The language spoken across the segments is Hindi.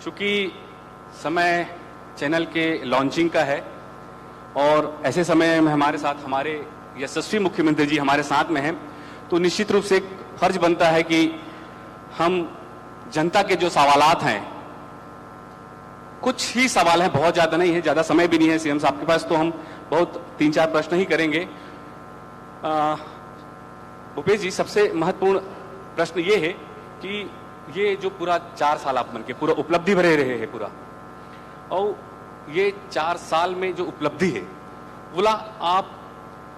चूंकि समय चैनल के लॉन्चिंग का है और ऐसे समय में हमारे साथ हमारे यशस्वी मुख्यमंत्री जी हमारे साथ में हैं, तो निश्चित रूप से एक फर्ज बनता है कि हम जनता के जो सवालात हैं, कुछ ही सवाल हैं, बहुत ज्यादा नहीं है, ज्यादा समय भी नहीं है सीएम साहब के पास, तो हम बहुत 3-4 प्रश्न ही करेंगे। भूपेश जी, सबसे महत्वपूर्ण प्रश्न ये है कि ये जो पूरा 4 साल आप बन के पूरा उपलब्धि भरे रहे हैं पूरा, और ये 4 साल में जो उपलब्धि है बोला आप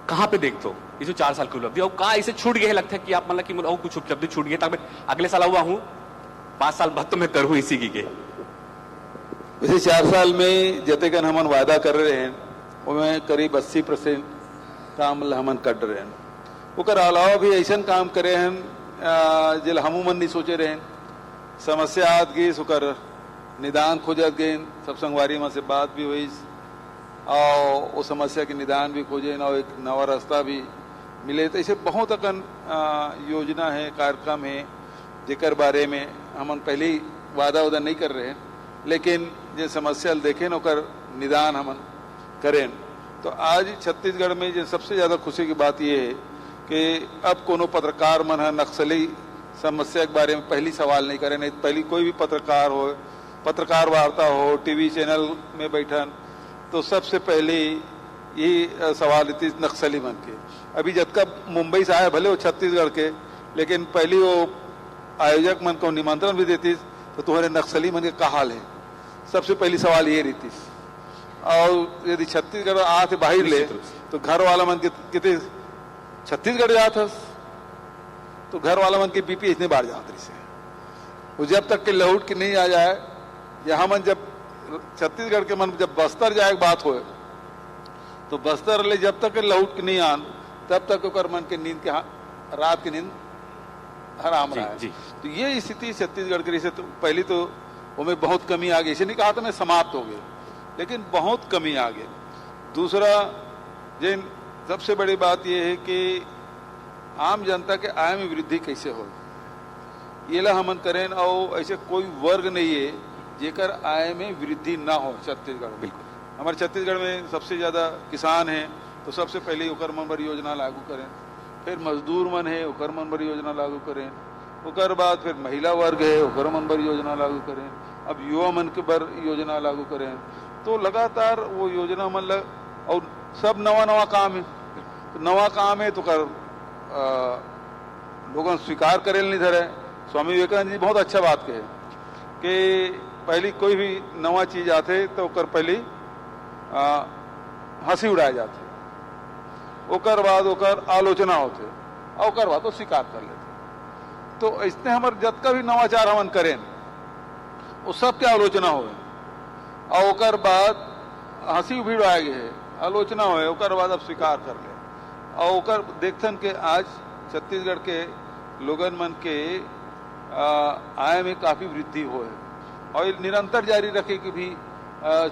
कहां पे देखते हो ये जो 4 साल की उपलब्धि, और कहा इसे छूट गया है, लगता है कि आप मतलब कि कुछ उपलब्धि छूट गई, ताकि अगले साल हुआ हूं 5 साल बाद तो मैं करूं इसी की के। वैसे 4 साल में जतेकन हमन वादा कर रहे हैं उसमें करीब 80% काम हमन कर रहे हैं। ओकर अलावा भी ऐसा काम करे हैं जिल हमू मन नहीं सोचे रहे हैं। समस्या आत गई ओकर निदान खोजत गए, सब संगवारी में से बात भी हुई और वो समस्या के निदान भी खोजे और एक नवा रास्ता भी मिले। तो ऐसे बहुत अकन योजना है, कार्यक्रम है जेकर बारे में हमन पहले ही वादा वादा नहीं कर रहे हैं, लेकिन जो समस्या देखें ओकर निदान हमन करें। तो आज छत्तीसगढ़ में जो सबसे ज़्यादा खुशी की बात यह है कि अब कोनो पत्रकार मन है नक्सली समस्या के बारे में पहली सवाल नहीं करें। नहीं पहली कोई भी पत्रकार हो, पत्रकार वार्ता हो, टीवी चैनल में बैठन, तो सबसे पहले यही सवाल थी नक्सली मन के। अभी जब का मुंबई से आए भले वो छत्तीसगढ़ के, लेकिन पहली वो आयोजक मन को निमंत्रण भी देती तो तुम्हारे नक्सली मन के का हाल है, सबसे पहली सवाल ये रहती। और यदि छत्तीसगढ़ आते बाहर ले तो घर वाला मन के कितने छत्तीसगढ़ जाता तो घर वाला मन के बीपी इतने बार जाते से वो जब तक के लौट के नहीं आ जाए। यहाँ मन जब छत्तीसगढ़ के मन जब बस्तर जाए बात हो तो बस्तर ले जब तक लौट के नहीं आन तब तक ओकर मन के नींद के रात की नींद हराम रहा है। तो ये स्थिति छत्तीसगढ़ के से तो पहली तो उनमें बहुत कमी आ गई। इसे नहीं कहा था मैं समाप्त हो गए, लेकिन बहुत कमी आ गई। दूसरा जिन सबसे बड़ी बात यह है कि आम जनता के आय में वृद्धि कैसे हो, ये ला हमन करें। और ऐसे कोई वर्ग नहीं है जेकर आय में वृद्धि ना हो छत्तीसगढ़। बिल्कुल हमारे छत्तीसगढ़ में सबसे ज़्यादा किसान हैं, तो सबसे पहले ओकर मन पर योजना लागू करें। फिर मजदूर मन है ओकर मन पर योजना लागू करें। ओकर बाद फिर महिला वर्ग है ओकर मन पर योजना लागू करें। अब युवा मन के पर योजना लागू करें। तो लगातार वो योजना मन लग और सब नवा नवा काम है। तो नवा काम है तो कर लोगों स्वीकार करे नहीं धरे। स्वामी विवेकानंद जी बहुत अच्छा बात कहे कि पहली कोई भी नवा चीज आते तो ओकर पहली हंसी उड़ाए जाते, ओकर बाद ओकर आलोचना होते और ओकर बाद तो स्वीकार कर लेते। तो इसने हमारे जतका भी नवाचार हमन करें वो सब के आलोचना हो और ओकर बाद हंसी भीड़ आ गए है, आलोचना हो ओकर बाद अब स्वीकार कर ले। और ओकर देखथन के आज छत्तीसगढ़ के लोगन मन के आय में काफी वृद्धि हो है और निरंतर जारी रखे की भी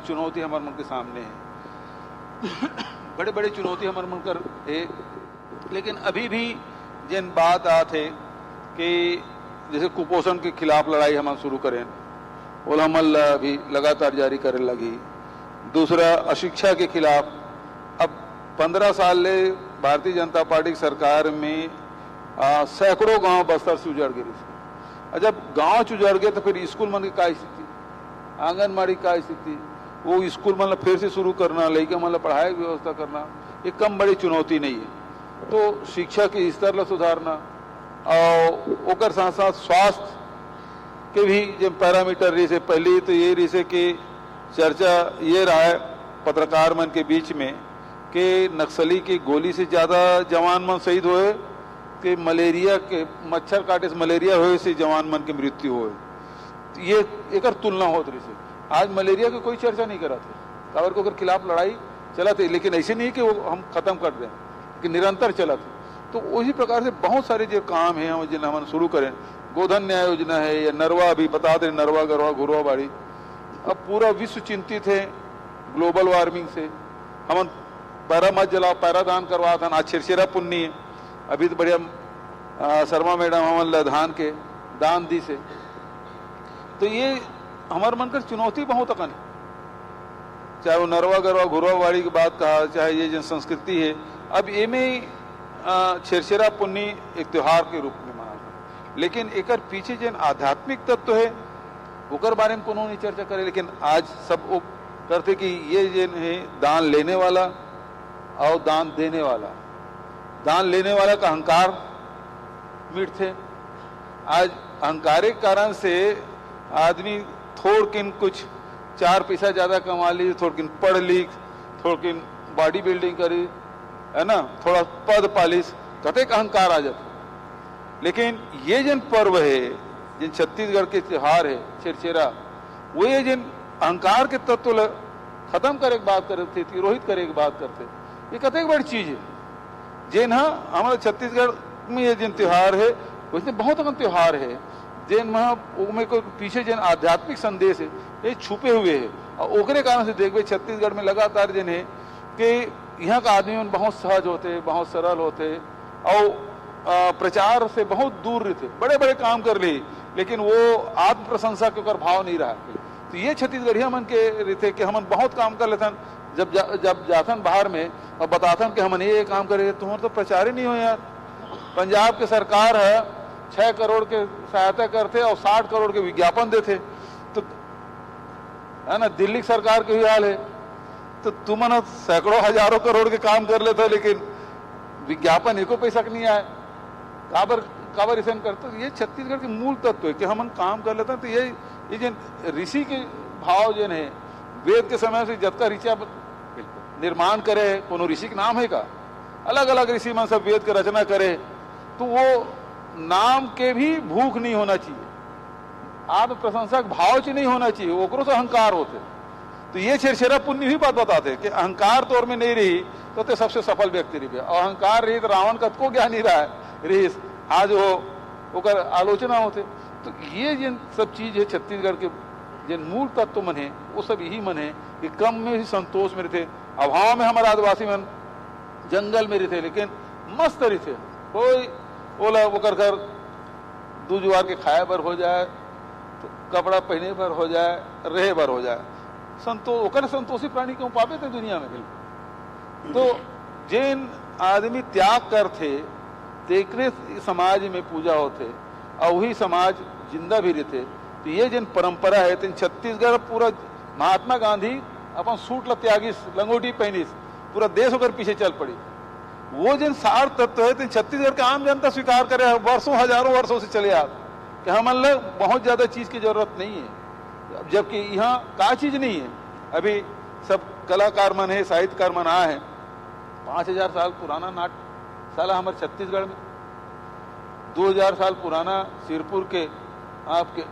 चुनौती हमारे मन के सामने है। बड़े बड़े चुनौती हमारे मन कर है, लेकिन अभी भी जिन बात आते कि जैसे कुपोषण के खिलाफ लड़ाई हम शुरू करें वो हमल अभी लगातार जारी करे लगी। दूसरा अशिक्षा के खिलाफ अब 15 साल ले भारतीय जनता पार्टी की सरकार में सैकड़ों गांव बस्तर से उजड़ गए। और जब गांव उजड़ गए तो फिर स्कूल मन की क्या स्थिति, आंगनबाड़ी का स्थिति, वो स्कूल मतलब फिर से शुरू करना, लड़का मतलब पढ़ाई की व्यवस्था करना, ये कम बड़ी चुनौती नहीं है। तो शिक्षा के स्तर ला सुधारना और ओकर साथ साथ स्वास्थ्य के भी जब पैरामीटर रही से पहले तो ये रही से कि चर्चा ये रहा है पत्रकार मन के बीच में कि नक्सली की गोली से ज्यादा जवान मन शहीद हुए कि मलेरिया के मच्छर काटे से मलेरिया हुए से जवान मन की मृत्यु हुए। ये एक तुलना होती रही से। आज मलेरिया की कोई चर्चा नहीं करा थे, काबर को खिलाफ लड़ाई चला थे, लेकिन ऐसे नहीं कि वो हम खत्म कर दें कि निरंतर चला थे। तो उसी प्रकार से बहुत सारे जो काम है हम जिन्हें हम शुरू करें, गोधन न्याय योजना है या नरवा भी बता दें, नरवा गरवा घुरवा बाड़ी। अब पूरा विश्व चिंतित है ग्लोबल वार्मिंग से। हम पैरा मत जलाओ, पैरादान करवा था आज छिरछिरा पुन्नी है। अभी तो बढ़िया शर्मा मैडम हमन धान के दान दी से। तो ये हमारे मन कर चुनौती बहुत अकन है, चाहे वो नरवा गरवा घुरवा वाड़ी की बात कहा, चाहे ये जन संस्कृति है। अब ये में छेरछेरा पुन्नी एक त्योहार के रूप में मना, लेकिन एक पीछे जन आध्यात्मिक तत्व है ओकर बारे में कोनो नहीं चर्चा करे। लेकिन आज सब वो करते कि ये जन है दान लेने वाला और दान देने वाला, दान लेने वाला का अहंकार मिट थे। आज अहंकार के कारण से आदमी थोड़ किन कुछ 4 पैसा ज्यादा कमा ली, थोड़ किन पढ़ लिख, थोड़ किन बॉडी बिल्डिंग करी, है ना, थोड़ा पद पालिश, कतेक अहंकार आ जाता। लेकिन ये जन पर्व है, जिन छत्तीसगढ़ के त्योहार है छेरछेरा, वो ये जिन अहंकार के तत्व खत्म करे बात करते, तिरोहित करे बात करते, ये कतेक बड़ी चीज है। जिन हाँ हमारे छत्तीसगढ़ में ये जिन त्योहार है, उसमें बहुत अहम त्योहार है जिन में कोई पीछे जिन आध्यात्मिक संदेश है ये छुपे हुए है। और ओकरे कारण से देखबे छत्तीसगढ़ में लगातार जिन है कि यहाँ का आदमी बहुत सहज होते, बहुत सरल होते और प्रचार से बहुत दूर रहते, बड़े बड़े काम कर ली, लेकिन वो आत्म प्रशंसा के ऊपर भाव नहीं रहा। तो ये छत्तीसगढ़िया मन के रहते कि हम बहुत काम कर लेते, जब जाथन बाहर में और बताथन कि हम ये काम करे, तुम्हारा तो प्रचार ही नहीं हो यार। पंजाब के सरकार है 6 करोड़ के सहायता करते और 60 करोड़ के विज्ञापन देते, तो है ना, दिल्ली सरकार के भी हाल है। तो तुम ना सैकड़ों हजारों करोड़ के काम कर लेते, लेकिन विज्ञापन एको पैसा नहीं आए, काबर ऐसा करते। तो ये छत्तीसगढ़ के मूल तत्व है कि हम काम कर लेते हैं। तो ये जो ऋषि के भाव जो है, वेद के समय से जब का ऋचा निर्माण करे, कोनो ऋषि का नाम है का, अलग अलग ऋषि मन सब वेद की रचना करे, तो वो नाम के भी भूख नहीं होना चाहिए, आत्म प्रशंसक भाव च नहीं होना चाहिए, ओकरो से अहंकार होते। तो ये छेरछेरा पुण्य ही बात बताते कि अहंकार तौर में नहीं रही तो ते सबसे सफल व्यक्ति रही, और अहंकार रही तो रावण का को ज्ञान नहीं रहा रही, आज वो ओकर आलोचना होते। तो ये जिन सब चीज है छत्तीसगढ़ के जिन मूल तत्व मन है, वो सब यही मन है कि कम में ही संतोष में रहते। अभाव में हमारे आदिवासी मन जंगल में रहते, लेकिन मस्त रहते, कोई ओला ओकर घर दू जुआर के खाए भर हो जाए, तो कपड़ा पहने भर हो जाए, रहे भर हो जाए, ओकर संतोषी प्राणी क्यों पावे थे दुनिया में। तो जिन आदमी त्याग करते तेकरे समाज में पूजा होते और वही समाज जिंदा भी रहते। तो ये जिन परंपरा है, तीन छत्तीसगढ़ पूरा महात्मा गांधी अपन सूट ल त्यागिस, लंगोटी पहनिस, पूरा देश होकर पीछे चल पड़ी। वो जिन सार तत्व है तीन छत्तीसगढ़ के आम जनता स्वीकार करे, वर्षों हजारों वर्षों से चले आते कि हम लोग बहुत ज्यादा चीज की जरूरत नहीं है, जबकि यहाँ का चीज नहीं है। अभी सब कलाकार मन है, साहित्यकार मन आए हैं, 5000 साल पुराना नाट्य साला हमारे छत्तीसगढ़ में, 2000 साल पुराना सिरपुर के आपके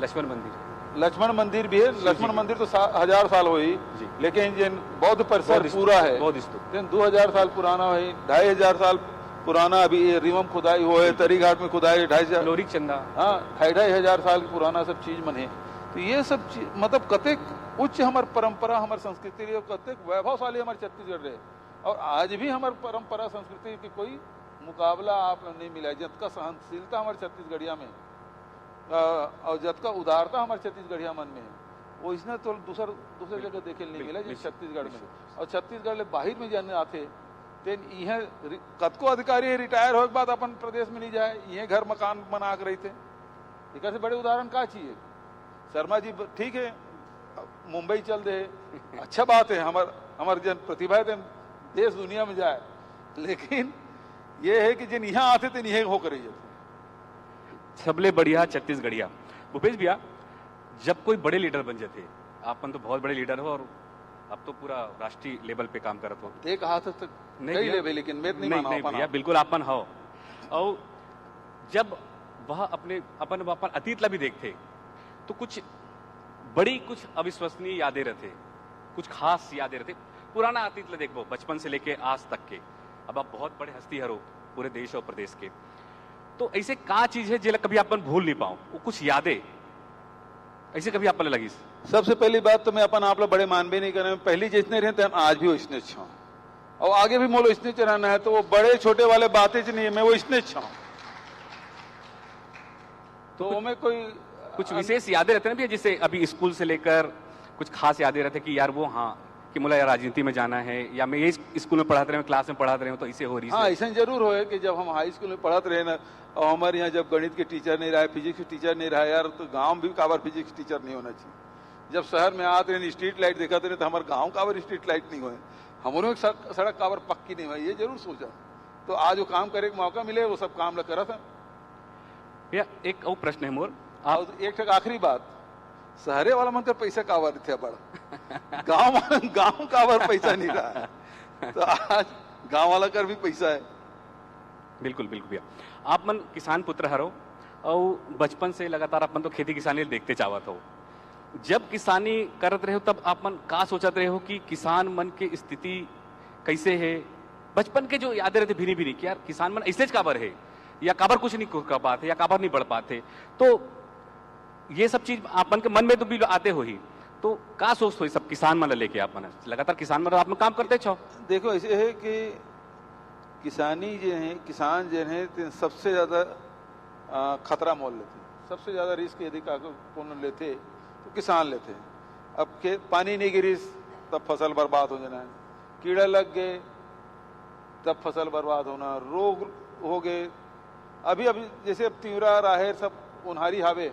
लक्ष्मण मंदिर भी है। लक्ष्मण मंदिर तो 1000 साल हो ही, लेकिन जिन बौद्ध परिसर पूरा है 2000 साल पुराना है, 2500 साल पुराना अभी रिवम खुदाई हो है, तरी घाट में खुदाई 2500 चंदा, हाँ 2500 साल पुराना सब चीज मन है। तो ये सब चीज मतलब कतेक उच्च हमारे परंपरा, हमारे संस्कृति रहे, कतेक वैभवशाली हमारे छत्तीसगढ़ रहे, और आज भी हमारे परंपरा संस्कृति की कोई मुकाबला आप नहीं मिला। जतका सहनशीलता हमारे छत्तीसगढ़िया में और जतका उदारता हमारे छत्तीसगढ़िया मन में है, वो इसने तो दूसरे जगह देखे नहीं मिला जिस छत्तीसगढ़ में। और छत्तीसगढ़ बाहर में जाने आते तेन यह कतको अधिकारी रिटायर हो के बाद अपन प्रदेश में नहीं जाए, यह घर मकान बना के रही थे। एक से बड़े उदाहरण का चाहिए। शर्मा जी ठीक है मुंबई चल दे, अच्छा बात है, हमारे जन प्रतिभा है देश दुनिया में जाए, लेकिन ये है कि जिन यहाँ आते थे यह होकर रही सबले बढ़िया छत्तीसगढ़िया। भूपेश भैया, जब कोई बड़े लीडर बन जाते, आपन तो बहुत बड़े लीडर हो और अब तो पूरा राष्ट्रीय लेवल पे काम करत हो, एक हाथ तक नहीं ले लेकिन मैं नहीं माना भैया, बिल्कुल आपन हो। और जब वह अपन अतीत ला भी देखते तो कुछ बड़ी, कुछ अविश्वसनीय यादें रहते, कुछ खास यादें रहते। पुराना अतीत ला देखो, बचपन से लेके आज तक के, अब आप बहुत बड़े हस्ती हरो पूरे देश और प्रदेश के, तो ऐसे का चीज है जिला कभी अपन भूल नहीं पाओ, वो कुछ यादें ऐसे कभी अपन लगी? सबसे पहली बात तो मैं अपन आप लोग बड़े मानबे नहीं करें, पहली जितने रहते हम आज भी वो इसने छाऊं, और आगे भी मोलो इसने चढ़ाना है, तो वो बड़े छोटे वाले बातें नहीं है, मैं वो इसने छाऊं। तो मैं कोई कुछ विशेष यादें रहते हैं ना भैया, जैसे अभी स्कूल से लेकर कुछ खास यादें रहते कि यार वो हाँ कि मुझे राजनीति में जाना है, या मैं ये स्कूल में पढ़ाते रहे क्लास में पढ़ाते रहे तो इसे हो रही हाँ, ऐसा जरूर हो कि जब हम हाई स्कूल में पढ़ाते रहे ना, और हमारे यहाँ जब गणित के टीचर नहीं रहा, फिजिक्स के टीचर नहीं रहा यार, तो गांव में भी काबर फिजिक्स टीचर नहीं होना चाहिए। जब शहर में आते रहे स्ट्रीट लाइट दिखाते रहे तो हमारे गाँव काबर स्ट्रीट लाइट नहीं हुए, हमारे सड़क काबर पक्की नहीं हुई, ये जरूर सोचा। तो आज वो काम करे का मौका मिले वो सब काम करा था भैया। एक और प्रश्न है मोर, और एक आखिरी बात, शहरे वाला मन कर पैसा काबर थे बड़ा, गांव काबर पैसा नहीं रहा, तो आज गांव वाला कर भी पैसा है। बिल्कुल बिल्कुल भैया। आप मन किसान पुत्र हरो और बचपन से लगातार अपन तो खेती किसानी देखते चाहत हो, जब किसानी करत रहे हो तब आप मन का सोचत रहे हो कि किसान मन के स्थिति कैसे है? बचपन के जो यादें रहते भिनी भिनी कि यार किसान मन ऐसे काबर है, या काबर कुछ नहीं कर पाते, या काबर नहीं बढ़ पाते, तो ये सब चीज आप मन के मन में तो भी आते हो ही, तो का सोच हो सब किसान मन लेके आप मन लगातार किसान मन आप काम करते छो? देखो ऐसे है कि किसानी जो है, किसान जो है सबसे ज्यादा खतरा मोल लेते, सबसे ज्यादा रिस्क यदि कौन लेते तो किसान लेते हैं। अब पानी नहीं गिरी तब फसल बर्बाद हो जाना है, कीड़ा लग गए तब फसल बर्बाद होना, रोग हो गए, अभी जैसे अब तीवरा राहेर सब उन्हारी हावे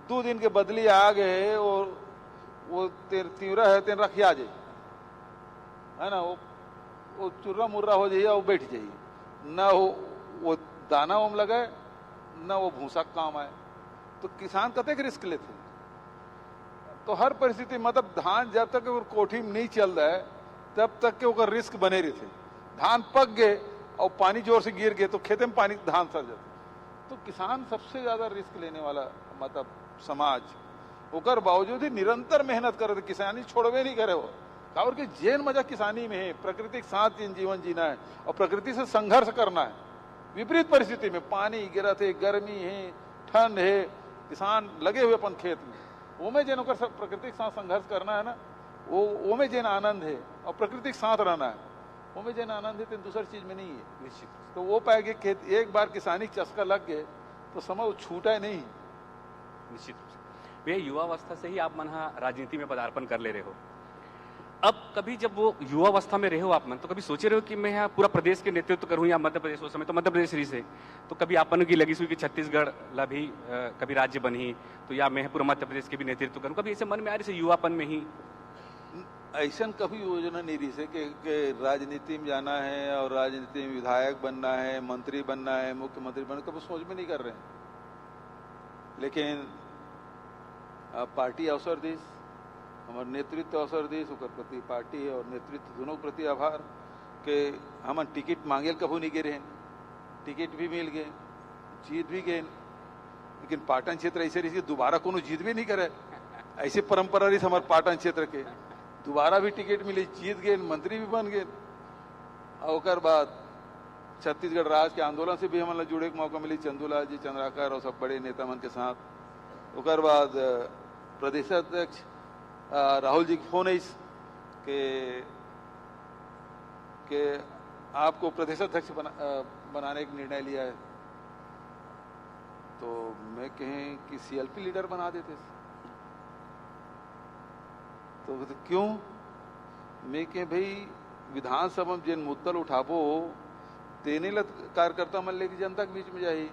2 दिन के बदली आ गए, और वो तीवरा है तेन रखिया जाए है ना, वो चुर्रा मुर्रा हो जाइए, वो बैठ जाइए, ना वो दाना ओम लगाए ना वो भूसा काम आए, तो किसान कतक रिस्क लेते। तो हर परिस्थिति मतलब धान जब तक कोठी में नहीं चल रहा है तब तक के वो रिस्क बने रहते। धान पक गए और पानी जोर से गिर गए तो खेते में पानी धान सर जाते। तो किसान सबसे ज्यादा रिस्क लेने वाला मतलब समाज, ओकर बावजूद ही निरंतर मेहनत करे, किसानी छोड़वे नहीं करे वो, और कि जेन मजा किसानी में है, प्रकृति के साथ जीवन जीना है और प्रकृति से संघर्ष करना है। विपरीत परिस्थिति में पानी गिरत है, गर्मी है, ठंड है, किसान लगे हुए अपन खेत में, वो में जेन ओकर प्रकृति के साथ संघर्ष करना है ना, वो में जेन आनंद है और प्रकृति के साथ रहना है, वो में जेन आनंद है तो दूसरी चीज में नहीं है निश्चित। तो वो पाएंगे खेत एक बार किसानी चस्का लग गए तो समय वो छूटा नहीं निश्चित रूप से। भैया युवावस्था से ही आप मन राजनीति में पदार्पण कर ले रहे हो, अब कभी जब वो युवावस्था में रहे हो आप मन, तो कभी सोचे रहे हो कि मैं यहाँ पूरा प्रदेश के नेतृत्व करूँ या मध्य प्रदेश, उस समय तो मध्य प्रदेश रही से, तो कभी आपन की लगी सुई कि छत्तीसगढ़ ला भी कभी राज्य बनी तो या मैं पूरा मध्य प्रदेश के भी नेतृत्व करूँ, कभी ऐसे मन में आ रही से युवापन में ही? ऐसा कभी योजना नहीं रही से कि राजनीति में जाना है और राजनीति में विधायक बनना है, मंत्री बनना है, मुख्यमंत्री बनना, कभी सोच में नहीं कर रहे हैं। लेकिन पार्टी अवसर दी, हमारे नेतृत्व अवसर दी, ओकर प्रति पार्टी और नेतृत्व दोनों प्रति आभार के हम टिकट मांगे कभू नहीं गिरे, टिकट भी मिल गए, जीत भी गए। लेकिन पाटन क्षेत्र ऐसे रही दोबारा कोनो जीत भी नहीं करे, ऐसे परंपरा रही हमारे पाटन क्षेत्र के, दोबारा भी टिकट मिली, जीत गए, मंत्री भी बन गए। और बाद छत्तीसगढ़ राज्य के आंदोलन से भी हमारे जुड़े के मौका मिली, चंदूलाल जी, चंद्राकर और सब बड़े नेता मन के साथ। और बाद प्रदेशाध्यक्ष राहुल जी की फोन आई कि आपको प्रदेशाध्यक्ष बनाने का निर्णय लिया है, तो मैं कहें कि सीएलपी लीडर बना देते। तो क्यों? मैं कहें भाई विधानसभा में जिन मुद्दल उठाबो तेने लत कार्यकर्ता मन लेके जनता के बीच में जाही,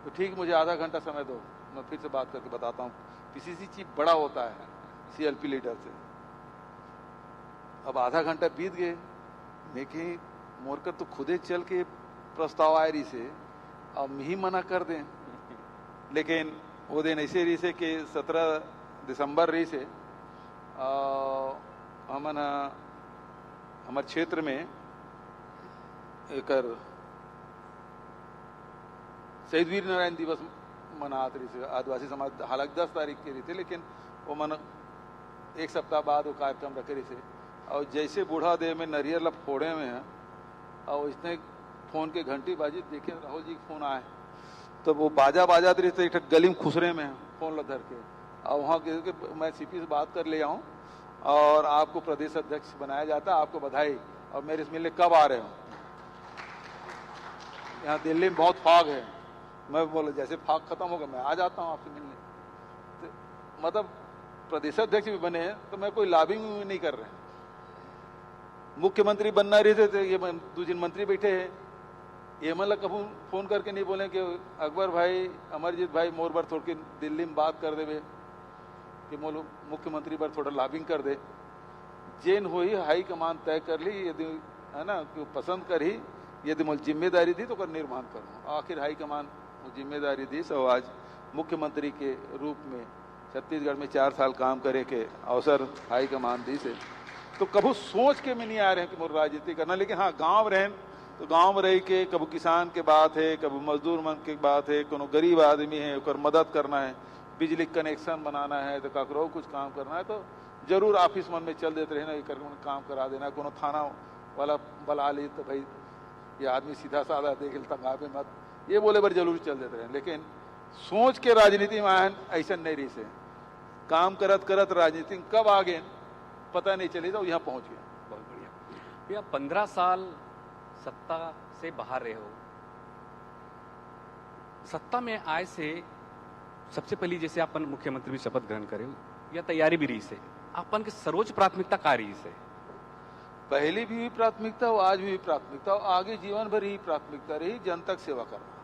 तो ठीक मुझे आधा घंटा समय दो, मैं फिर से बात करके बताता हूँ। पीसीसी चीफ बड़ा होता है सीएलपी लीडर से। अब आधा घंटा बीत गए, मैं कहीं मोरकर तो खुदे चल के प्रस्ताव आए रही से, अब ही मना कर दें। लेकिन वो दिन ऐसे रही से कि 17 दिसंबर रही से हमारे क्षेत्र में एक शहीद वीर नारायण दिवस मनाते रही से आदिवासी समाज, हालांकि 10 तारीख के रही थे, लेकिन वो मन 1 सप्ताह बाद वो कार्यक्रम रखे रही से। और जैसे बूढ़ा देव में नरियर ला फोड़े में है और इसने फोन के घंटी बाजी, देखे राहुल जी फोन आए तो वो बाजा रही थे, एक गली में खुसरे में फोन ला धर के, और वहाँ मैं सीपी से बात कर ले आऊँ और आपको प्रदेश अध्यक्ष बनाया जाता, आपको बधाई, और मेरे से मिलने कब आ रहे हो? यहाँ दिल्ली में बहुत फाग है। मैं बोला जैसे फाग खत्म होगा मैं आ जाता हूँ आपसे मिलने। मतलब प्रदेशाध्यक्ष भी बने हैं, तो मैं कोई लॉबिंग नहीं कर रहे हैं। मुख्यमंत्री बनना रहे थे तो ये दो तीन मंत्री बैठे हैं, ये मतलब कभी फोन करके नहीं बोले कि अकबर भाई, अमरजीत भाई, मोर बार थोड़ी दिल्ली में बात कर दे कि मोलो मुख्यमंत्री पर थोड़ा लॉबिंग कर दे। जेन हो ही हाई कमान तय कर ली, यदि है ना कि पसंद कर ही, यदि मुझे जिम्मेदारी दी तो कर निर्माण करूँ। आखिर हाई कमान जिम्मेदारी दी, सो आज मुख्यमंत्री के रूप में छत्तीसगढ़ में 4 साल काम करे के अवसर हाई कमान दी से, तो कभी सोच के में नहीं आ रहे हैं कि मोर राजनीति करना। लेकिन हाँ, गांव रहें तो गांव में रह के कभी किसान के बात है, कभी मजदूर मन के बात है, कोनो गरीब आदमी है ओकर मदद करना है, बिजली कनेक्शन बनाना है, तो ककरो कुछ काम करना है तो जरूर ऑफिस मन में चल देते रहे ना, ये काम करा देना। कोनो थाना वाला बुला ली तो भाई ये आदमी सीधा साधा देख तंगावे मत, ये बोले बार जरूर चल देते रहे। लेकिन सोच के राजनीति में आयन ऐसा नहीं रही से, काम करत करत राजनीति कब आ गए पता नहीं चली, तो यहाँ पहुंच गया। बहुत बढ़िया भैया, 15 साल सत्ता से बाहर रहे हो, सत्ता में आए से सबसे पहली जैसे अपन मुख्यमंत्री भी शपथ ग्रहण करे या तैयारी भी रही से, अपन के सर्वोच्च प्राथमिकता का रही से? पहले भी प्राथमिकता हो, आज भी प्राथमिकता हो, आगे जीवन भर ही प्राथमिकता रही जनता की सेवा करना।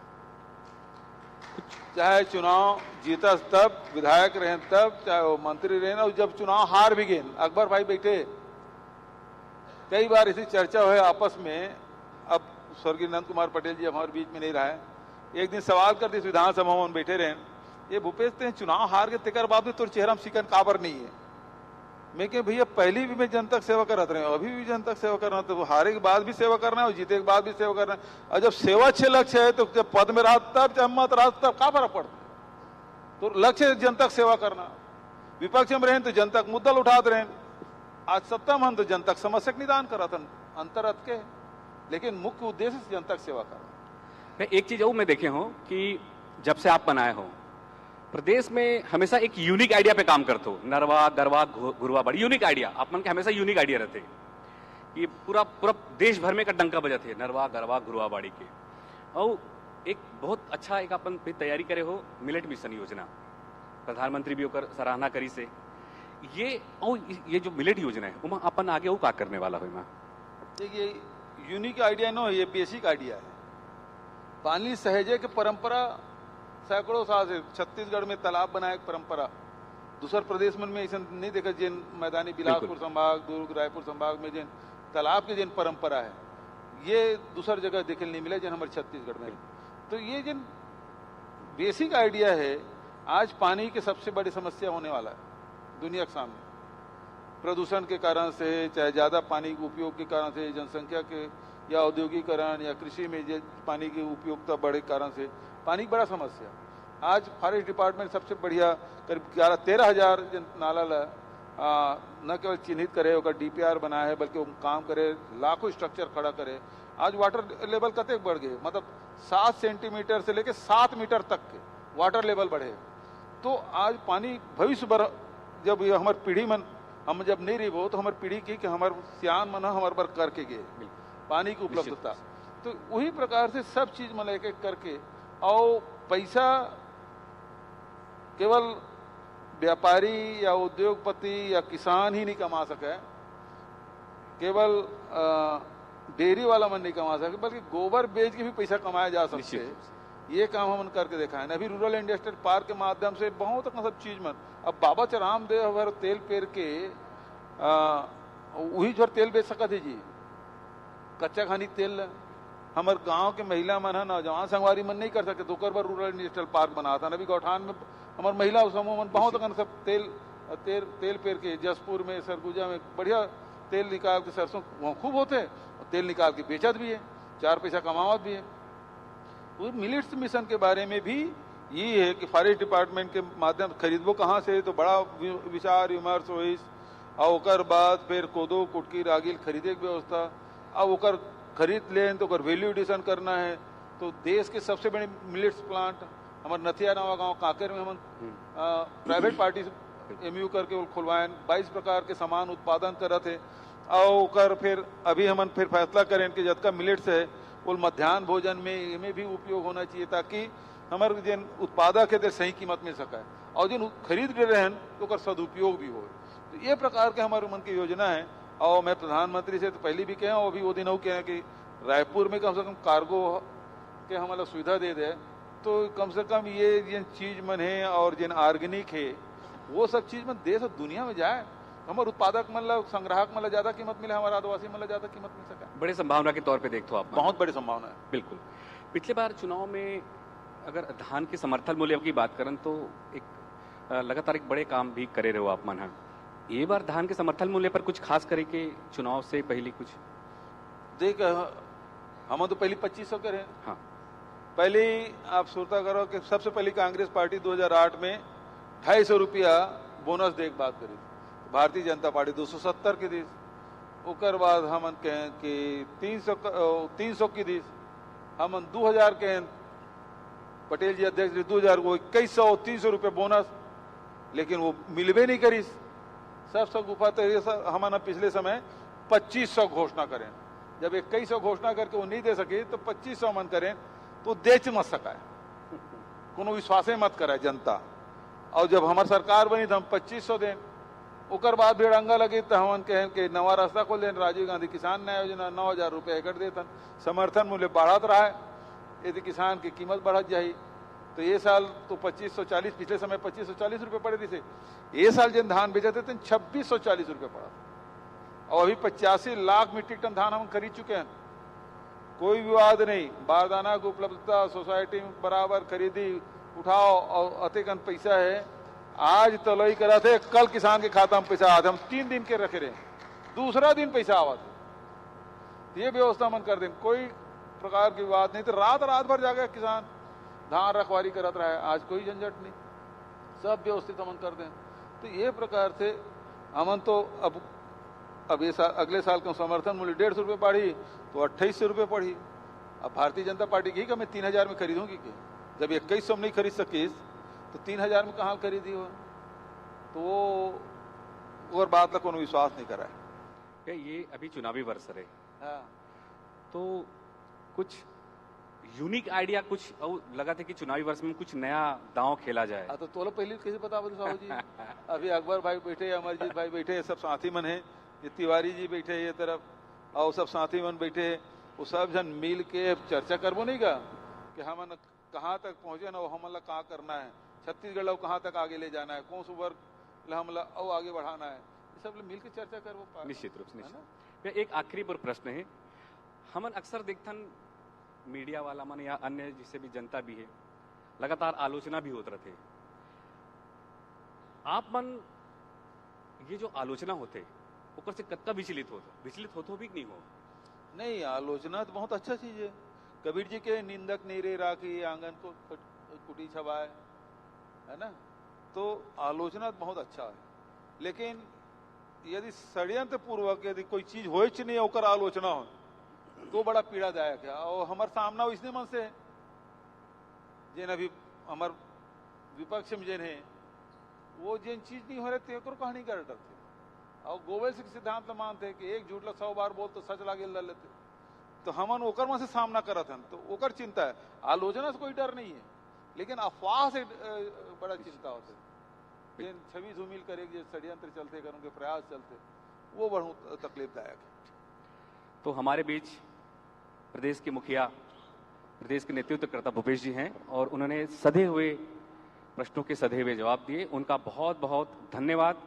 चाहे चुनाव जीता तब, विधायक रहे तब, चाहे वो मंत्री रहे ना, जब चुनाव हार भी गए, अकबर भाई बैठे, कई बार ऐसी चर्चा हुई आपस में। अब स्वर्गीय नंद कुमार पटेल जी हमारे बीच में नहीं रहा है, एक दिन सवाल करते विधानसभा में बैठे रहे, ये भूपेश ते चुनाव हार के तेकर बाद में तोर चेहरा में सिकन काबर नहीं है। मैं कह भैया पहले भी मैं जनता की सेवा करत रहे, अभी भी जनता की सेवा करना, तो हारे के बाद भी सेवा करना है और जीते के बाद भी सेवा करना है। और जब सेवा अच्छे लक्ष्य है तो जब पद में रहा तब, जब मत रहा तब का फर्क पड़ता है? तो लक्ष्य जनता की सेवा करना। विपक्ष में रहे तो जनता का मुद्दा उठाते रहे, आज सत्ता में तो जनता की समस्या का निदान करा था अंतर रख के, लेकिन मुख्य उद्देश्य से जनता की सेवा करना। एक चीज और मैं देखे हूं कि जब से आप बनाए हो प्रदेश में हमेशा एक यूनिक आइडिया पे काम करते हो, नरवा गरवा गुरवा बड़ी यूनिक आइडिया, आप मन के हमेशा यूनिक आइडिया रहते कि पूरा पूरा देश भर में का डंका बजत है नरवा गरवा गुरवा बाड़ी के। और एक बहुत अच्छा एक अपन पे तैयारी करे हो मिलेट मिशन योजना, प्रधानमंत्री भी होकर सराहना करी से ये जो मिलेट योजना है वो अपन आगे वो का करने वाला हो? देखिए यूनिक आइडिया नो, ये बेसिक आइडिया है। पानी सहेजे के परंपरा सैकड़ों साल से छत्तीसगढ़ में तालाब बनाए परंपरा, दूसर प्रदेश में ऐसा नहीं देखा। जिन मैदानी बिलासपुर संभाग, दुर्ग, रायपुर संभाग में जिन तालाब की जिन परंपरा है, ये दूसर जगह देखने नहीं मिला जिन हमारे छत्तीसगढ़ में। तो ये जिन बेसिक आइडिया है, आज पानी की सबसे बड़ी समस्या होने वाला है दुनिया के सामने, प्रदूषण के कारण से, चाहे ज्यादा पानी के उपयोग के कारण से, जनसंख्या के या औद्योगिकरण या कृषि में पानी की उपयोगिता बढ़े कारण से पानी की बड़ा समस्या। आज फॉरेस्ट डिपार्टमेंट सबसे बढ़िया करीब 13,000 नाला न केवल चिन्हित करे, डीपीआर बनाया है, बल्कि वो काम करे, लाखों स्ट्रक्चर खड़ा करे। आज वाटर लेवल कतने बढ़ गए, मतलब 7 सेंटीमीटर से लेकर 7 मीटर तक के वाटर लेवल बढ़े। तो आज पानी भविष्य भर जब हमारी पीढ़ी मन, हम जब नहीं रही वो, तो हमारी पीढ़ी की कि हमारे सियान मन हमारे पर करके गए पानी की उपलब्धता। तो वही प्रकार से सब चीज में लेके करके, और पैसा केवल व्यापारी या उद्योगपति या किसान ही नहीं कमा सके, केवल डेयरी वाला मन नहीं कमा सके, बल्कि गोबर बेच के भी पैसा कमाया जा सकते है। ये काम हम करके देखा है। अभी रूरल इंडस्ट्रियल पार्क के माध्यम से बहुत सब चीज में, अब बाबा चराम देव हर तेल पेर के वही जो तेल बेच सकते जी, कच्चा खानी तेल हमारे गांव के महिला मन है, नौजवान संगवारी मन नहीं कर सकते, तो बार रूरल इंडस्ट्रियल पार्क बना था। अभी गौठान में हमारे महिला समूह मन बहुत सब तेल पेर के, जसपुर में, सरगुजा में बढ़िया तेल निकाल के, सरसों खूब होते हैं, तेल निकाल के बेचत भी है, 4 पैसा कमावत भी है। मिलेट्स मिशन के बारे में भी ये है कि फॉरेस्ट डिपार्टमेंट के माध्यम से खरीदबो कहाँ से, तो बड़ा विचार विमर्श हो, और बाद फिर कोदो कुटकी रागिल खरीदे की व्यवस्था, अब ओकर खरीद लें तो वैल्यू एडिशन करना है। तो देश के सबसे बड़े मिलेट्स प्लांट हमारे नथिया नवा गाँव कांकेर में हम प्राइवेट पार्टी से MU करके वो खुलवाएं, 22 प्रकार के सामान उत्पादन करते थे। और फिर अभी हम फिर फैसला करें कि जब का मिलेट्स है वो मध्याह्न भोजन में भी उपयोग होना चाहिए, ताकि हमारे जिन उत्पादक है सही कीमत मिल सके। और जिन खरीद रहे हैं तो ओकर सदुपयोग भी हो। तो ये प्रकार के हमारे मन की योजना है। और मैं प्रधानमंत्री से तो पहले भी कहे और अभी वो दिन हो कहे कि रायपुर में कम से कम कार्गो के हमारा सुविधा दे दे, तो कम से कम ये जिन चीज मन है और जिन ऑर्गेनिक है वो सब चीज मन देश और दुनिया में जाए, हमारे उत्पादक मन ला, संग्राहक मन ला ज्यादा कीमत मिले, हमारे आदिवासी मन ला ज्यादा कीमत मिल सके। बड़े संभावना के तौर पे देखते हो आप? बहुत बड़ी संभावना है। बिल्कुल। पिछले बार चुनाव में अगर धान के समर्थन मूल्य की बात करें तो एक लगातार एक बड़े काम भी करे रहे हो आप मन। ये बार धान के समर्थन मूल्य पर कुछ खास करे के चुनाव से पहले कुछ देख, हम तो पहले 2500 के रहे। हाँ, पहले आप सोचता करो कि सबसे पहले कांग्रेस पार्टी 2008 में 250 रुपया बोनस देख बात करी, भारतीय जनता पार्टी 270 की दी। उकर बाद हम कहें कि 300 की दी, हम 2000 के पटेल जी अध्यक्ष 2000 को 2100 300 रुपये बोनस, लेकिन वो मिलबे नहीं करी। सब गुफा तो हमारा पिछले समय 2500 घोषणा करें, जब 2100 घोषणा करके वो नहीं दे सके तो 2500 मन करें तो देच मत सका, कोनो विश्वास मत करे जनता। और जब हमारी सरकार बनी तो हम 2500 दें। उकर बाद भी रंगा लगी तो हम कहें कि नवा रास्ता खोल दें, राजीव गांधी किसान न्याय योजना 9000 रुपये एकड़ देतन, समर्थन मूल्य बढ़त रहा है, यदि किसान की कीमत बढ़त जाए। तो ये साल तो 2540, पिछले समय 2540 रुपये पड़े थे, ये साल जिन धान बेचते थे 2640 रुपये पड़ा। और अभी 85 लाख मीट्रिक टन धान हम खरीद चुके हैं, कोई विवाद नहीं। बारदाना की उपलब्धता सोसाइटी में बराबर, खरीदी उठाओ और अतिकन पैसा है। आज तलई करा थे, कल किसान के खाता में पैसा आते, हम 3 दिन के रखे रहे, दूसरा दिन पैसा आवा थे। ये व्यवस्था मन कर दें, कोई प्रकार की विवाद नहीं। तो रात भर जाके किसान धान रखवारी करत रहा है, आज कोई झंझट नहीं, सब व्यवस्थित अमन कर दें। तो ये प्रकार से अमन तो अब ये साल, अगले साल का समर्थन मूल्य 150 रुपये बढ़ी तो 2800 रुपये बढ़ी। अब भारतीय जनता पार्टी की कि मैं 3000 में खरीदूंगी कि जब 2100 में नहीं खरीद सकीस तो 3000 में कहाँ खरीदी हो। तो वो और बात का कोनो विश्वास नहीं करा है। ये अभी चुनावी वर्ष रहे, हाँ, तो कुछ यूनिक आइडिया कुछ और लगा था कि चुनावी वर्ष में कुछ नया दांव खेला जाए। तो तोलो पहले कैसे बता बता साहू जी। अभी अकबर भाई बैठे, अमरजीत भाई बैठे, सब साथी मन है, ये तिवारी जी बैठे ये तरफ, और सब साथी मन बैठे, वो सब जन मिल के चर्चा करबो नहीं का कि हम कहाँ तक पहुंचे ना, हम कहाँ करना है, छत्तीसगढ़ लो कहाँ तक आगे ले जाना है, कौन सा वर्ग हम आगे बढ़ाना है, ये सब मिल के चर्चा करबो। निश्चित रूप से। एक आखिरी पर प्रश्न है, हमन अक्सर देखथन मीडिया वाला मन या अन्य जिससे भी जनता भी है, लगातार आलोचना भी होते रहते। आप मन ये जो आलोचना होते ऊपर से कत्ता विचलित हो भी नहीं हो? नहीं, आलोचना तो बहुत अच्छा चीज है। कबीर जी के निंदक नीरे राखी आंगन को कुटी छवाए, है ना। तो आलोचना तो बहुत अच्छा है, लेकिन यदि षड्यंत्र पूर्वक यदि कोई चीज हो नहीं होकर आलोचना हो तो बड़ा पीड़ादायक है। और हमारे सामना इसने मन से जिन अभी हमार विपक्ष में जिन है वो जिन चीज नहीं हो रहे थे कहानी कर डरते, और गोवेल्स के सिद्धांत मानते कि एक झूठ ला 100 बार बोल तो सच लागे लड़ लेते। तो हमन ओकर में से सामना करत हन, तो ओकर चिंता है। आलोचना से कोई डर नहीं है, लेकिन अफवाह से बड़ा चिंता होते। जिन छवि धूमिल करे जो षड्यंत्र चलते कर उनके प्रयास चलते, वो बहुत तकलीफदायक है। तो हमारे बीच प्रदेश के मुखिया, प्रदेश के नेतृत्वकर्ता भूपेश जी हैं, और उन्होंने सधे हुए प्रश्नों के सधे हुए जवाब दिए। उनका बहुत बहुत धन्यवाद।